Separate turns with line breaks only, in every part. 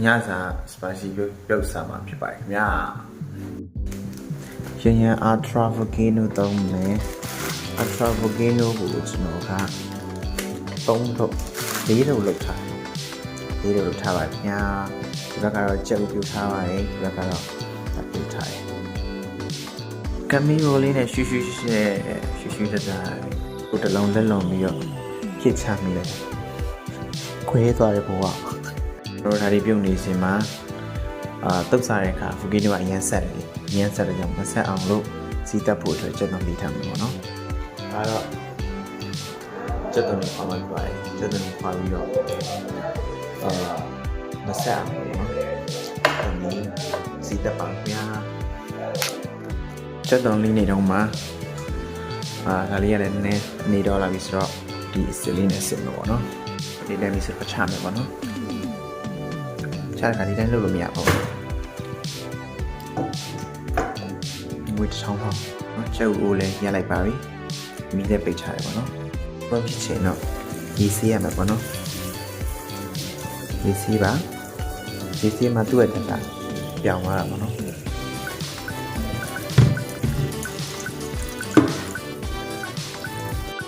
ညစာ spicy ပြုတ်စားမှာဖြစ်ပါတယ်ခင်ဗျာရရင် ultra volcano သုံးမယ် ultra volcano ကိုကျွန်တော်က3ထုတ်4ထုတ်လုပ်ထား4ထုတ်လုပ်ထားပါခင်ဗျာဒီဘက်ကတော့ကြက်ကိုပြုတ်ထားပါတယ်ဒီဘက်ကတော့ပြုတ်ထားတယ်ကမီရိုလေးနဲ့ရှူးတက်တာကိုတလုံးလက်လုံးပြီးတော့ပြစ်ချမိလိုက်ခွဲသွားတဲ့ဘဝတို့ဒါတွေပြုတ်နေစင်မှာတုတ်စားတဲ့အခါ volcano ကအရင်ဆက်တယ်အရင်ဆက်တဲ့ကြောင့်မဆက်အောင်လို့စီးတက်ဖို့အတွက်ချက်တော်လေးထားမှာပေါ့နော်ဒါတော့ချက်တော်လေးခွာမှပြပါတယ်ချက်တော်လေးခွာပြီးတော့မဆက်အောင်ပေါ့နော်ဒီစီးတက်ပါဗျာချက်တော်လေးနေတော့မှာဒါလေးရတယ်နည်းနည်းနေတော့လာပြီဆိုတော့ဒီအစစ်လေးနဲ့စစ်မှာပေါ့နော်ဒီတိုင်းမျိုးစစ်ပတ်ချမယ်ပေါ့နော်ချာကဒီတိုင်းလုပ်လို့မရဘူးငွေတစ်ထောင်ပေါ့နော်ကျုပ်ဦးလည်းရလိုက်ပါပြီမီးလည်းပိတ်ချတယ်ပေါ့နော်ဘာဖြစ်ချင်တော့ဒီစီးရမှာပေါ့နော်ဒီစီးပါဒီစီးမှာသူ့ရဲ့တက်တာပြောင်းသွားတာပေါ့နော်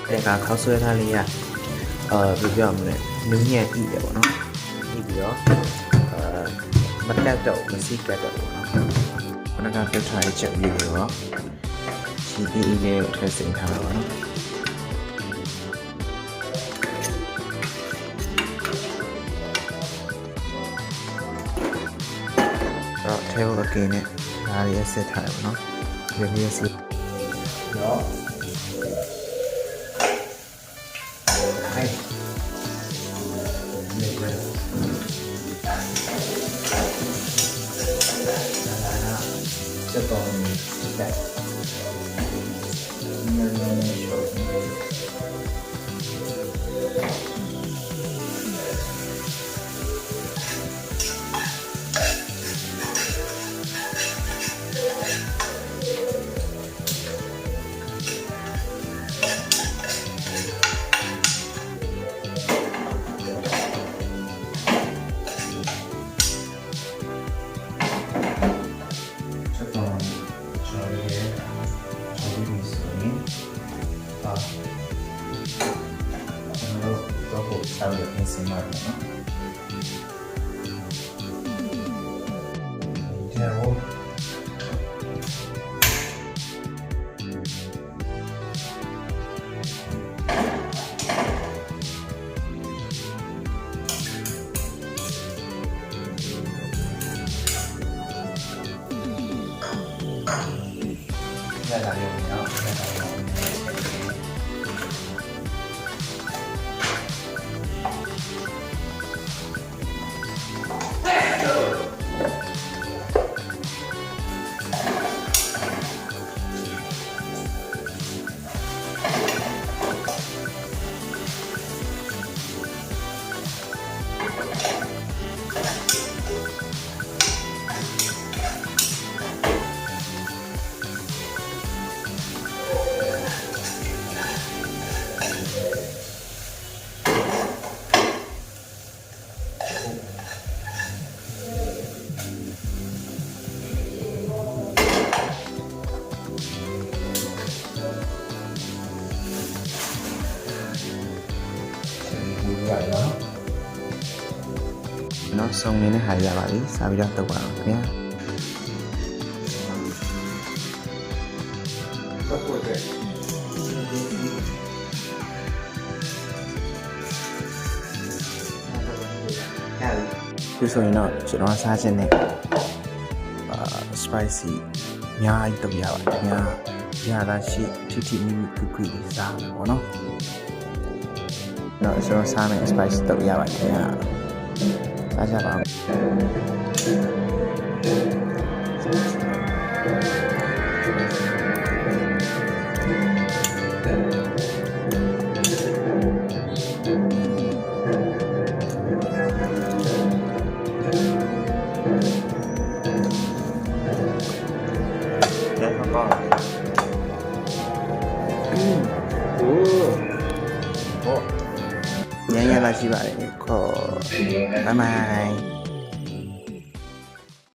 တဲ့ကခောက်ဆွဲထားလေးရဘယ်ပြောမလဲနင်းညံ့ဤတယ်ပေါ့နော်ဤပြီးတော့မတက်တော့မစီးကတ်တော့ပေါ့နော်ခဏကပြုတ်ထားတဲ့ချက်လေးကိုတော့ဒီအေးလေးကိုထည့်စိမ့်ထားတာပေါ့နော်တော့ထဲကိုအကင်းနဲ့ဒါလေးအဆက်ထားတယ်ပေါ့နော်ဒီလေးစစ်တော့ချက်တော်နေတယ်နည်းနည်းချိုး稍微偏心嘛，可能。然后，再打点料，再打点。nó xong nên nó hài ra lại sao bây giờ tôi vào nhé cứ rồi nó chỉ nó xa trên này spicy nhà anh tập nhà bạn nhà là chị mình cứ quỷ ra của nó cho xa này spicy tập nhà bạn nhà大家吧。nhẹ nhàng là gì vậy? Bye bye.